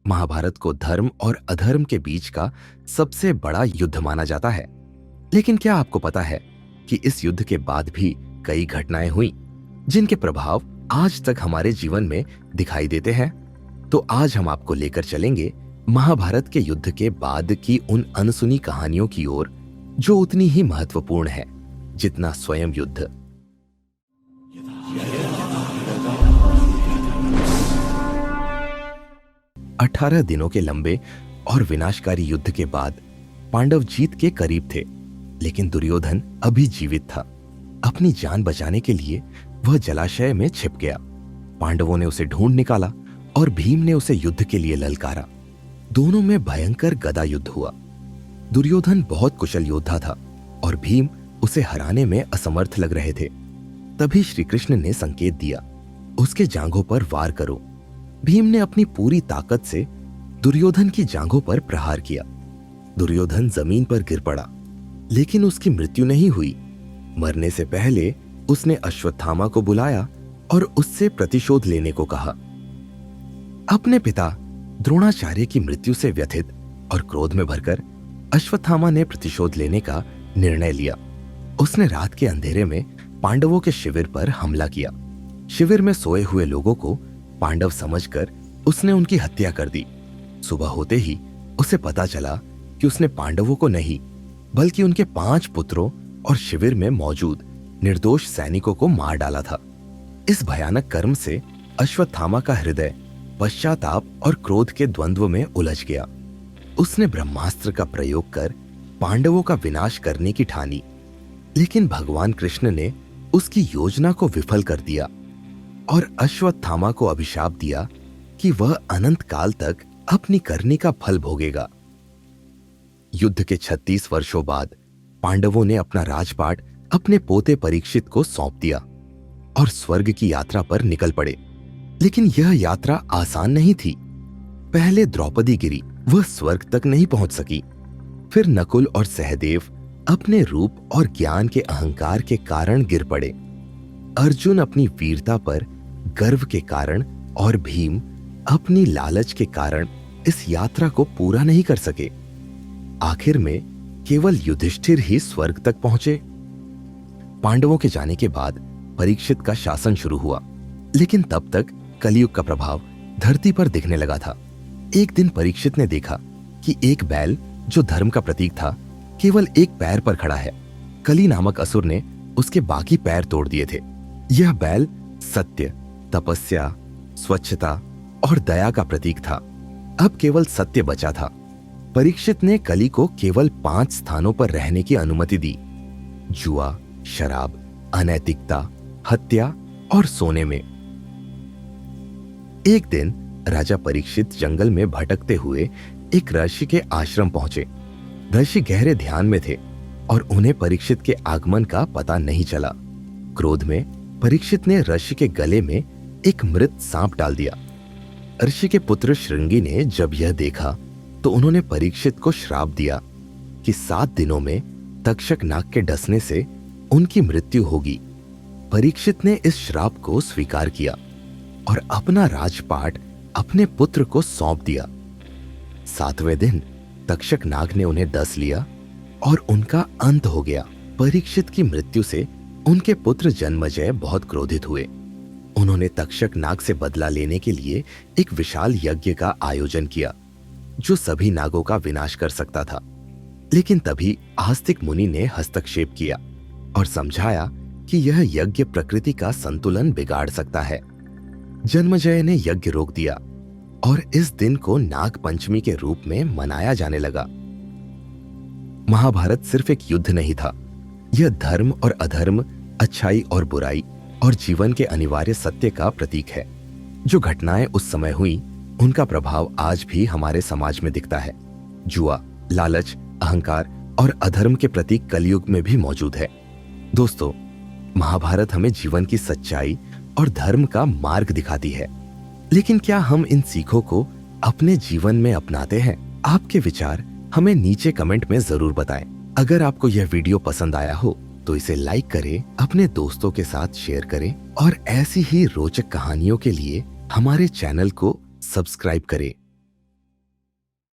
महाभारत को धर्म और अधर्म के बीच का सबसे बड़ा युद्ध माना जाता है। लेकिन क्या आपको पता है कि इस युद्ध के बाद भी कई घटनाएं हुई जिनके प्रभाव आज तक हमारे जीवन में दिखाई देते हैं? तो आज हम आपको लेकर चलेंगे महाभारत के युद्ध के बाद की उन अनसुनी कहानियों की ओर जो उतनी ही महत्वपूर्ण है जितना स्वयं युद्ध। 18 दिनों के लंबे और विनाशकारी युद्ध के बाद पांडव जीत के करीब थे, लेकिन दुर्योधन अभी जीवित था। अपनी जान बचाने के लिए वह जलाशय में छिप गया। पांडवों ने उसे ढूंढ निकाला और भीम ने उसे युद्ध के लिए ललकारा। दोनों में भयंकर गदा युद्ध हुआ। दुर्योधन बहुत कुशल योद्धा था और भीम उसे हराने में असमर्थ लग रहे थे। तभी श्री कृष्ण ने संकेत दिया, उसके जांघों पर वार करो। भीम ने अपनी पूरी ताकत से दुर्योधन की जांघों पर प्रहार किया। दुर्योधन जमीन पर गिर पड़ा, लेकिन उसकी मृत्यु नहीं हुई। मरने से पहले उसने अश्वत्थामा को बुलाया और उससे प्रतिशोध लेने को कहा। अपने पिता द्रोणाचार्य की मृत्यु से व्यथित और क्रोध में भरकर अश्वत्थामा ने प्रतिशोध लेने का निर्णय लिया। उसने रात के अंधेरे में पांडवों के शिविर पर हमला किया। शिविर में सोए हुए लोगों को पांडव समझकर उसने उनकी हत्या कर दी। सुबह होते ही उसे पता चला कि उसने पांडवों को नहीं बल्कि उनके 5 पुत्रों और शिविर में मौजूद निर्दोष सैनिकों को मार डाला था। इस भयानक कर्म से अश्वत्थामा का हृदय पश्चाताप और क्रोध के द्वंद्व में उलझ गया। उसने ब्रह्मास्त्र का प्रयोग कर पांडवों का विनाश करने की ठानी, लेकिन भगवान कृष्ण ने उसकी योजना को विफल कर दिया और अश्वत्थामा को अभिशाप दिया कि वह अनंत काल तक अपनी करनी का फल भोगेगा। युद्ध के 36 वर्षों बाद पांडवों ने अपना राजपाट अपने पोते परीक्षित को सौंप दिया और स्वर्ग की यात्रा पर निकल पड़े। लेकिन यह यात्रा आसान नहीं थी। पहले द्रौपदी गिरी, वह स्वर्ग तक नहीं पहुंच सकी। फिर नकुल और सहदेव अपने रूप और ज्ञान के अहंकार के कारण गिर पड़े। अर्जुन अपनी वीरता पर गर्व के कारण और भीम अपनी लालच के कारण इस यात्रा को पूरा नहीं कर सके। आखिर में केवल युधिष्ठिर ही स्वर्ग तक पहुंचे। पांडवों के जाने के बाद परीक्षित का शासन शुरू हुआ, लेकिन तब तक कलयुग का प्रभाव धरती पर दिखने लगा था। एक दिन परीक्षित ने देखा कि एक बैल जो धर्म का प्रतीक था केवल एक पैर पर खड़ा है। कली नामक असुर ने उसके बाकी पैर तोड़ दिए थे। यह बैल सत्य, तपस्या, स्वच्छता और दया का प्रतीक था। अब केवल सत्य बचा था। परीक्षित ने कली को केवल 5 स्थानों पर रहने की अनुमति दी: जुआ, शराब, अनैतिकता, हत्या और सोने में। एक दिन राजा परीक्षित जंगल में भटकते हुए एक ऋषि के आश्रम पहुंचे। ऋषि गहरे ध्यान में थे और उन्हें परीक्षित के आगमन का पता नहीं चला। क्रोध में परीक्षित ने ऋषि के गले में एक मृत सांप डाल दिया। ऋषि के पुत्र श्रृंगी ने जब यह देखा तो उन्होंने परीक्षित को श्राप दिया कि 7 दिनों में तक्षक नाग के डसने से उनकी मृत्यु होगी। परीक्षित ने इस श्राप को स्वीकार किया और अपना राजपाट अपने पुत्र को सौंप दिया। 7वें दिन तक्षक नाग ने उन्हें डस लिया और उनका अंत हो गया। परीक्षित की मृत्यु से उनके पुत्र जन्मजय बहुत क्रोधित हुए। उन्होंने तक्षक नाग से बदला लेने के लिए एक विशाल यज्ञ का आयोजन किया जो सभी नागों का विनाश कर सकता था। लेकिन तभी आस्तिक मुनि ने हस्तक्षेप किया और समझाया कि यह यज्ञ प्रकृति का संतुलन बिगाड़ सकता है। जन्मजय ने यज्ञ रोक दिया और इस दिन को नाग पंचमी के रूप में मनाया जाने लगा। महाभारत सिर्फ एक युद्ध नहीं था, यह धर्म और अधर्म, अच्छाई और बुराई और जीवन के अनिवार्य सत्य का प्रतीक है। जो घटनाएं उस समय हुई उनका प्रभाव आज भी हमारे समाज में दिखता है। जुआ, लालच, अहंकार और अधर्म के प्रतीक कलयुग में भी मौजूद है। दोस्तों, महाभारत हमें जीवन की सच्चाई और धर्म का मार्ग दिखाती है, लेकिन क्या हम इन सीखों को अपने जीवन में अपनाते हैं? आपके विचार हमें नीचे कमेंट में जरूर बताएं। अगर आपको यह वीडियो पसंद आया हो तो इसे लाइक करें, अपने दोस्तों के साथ शेयर करें और ऐसी ही रोचक कहानियों के लिए हमारे चैनल को सब्सक्राइब करें।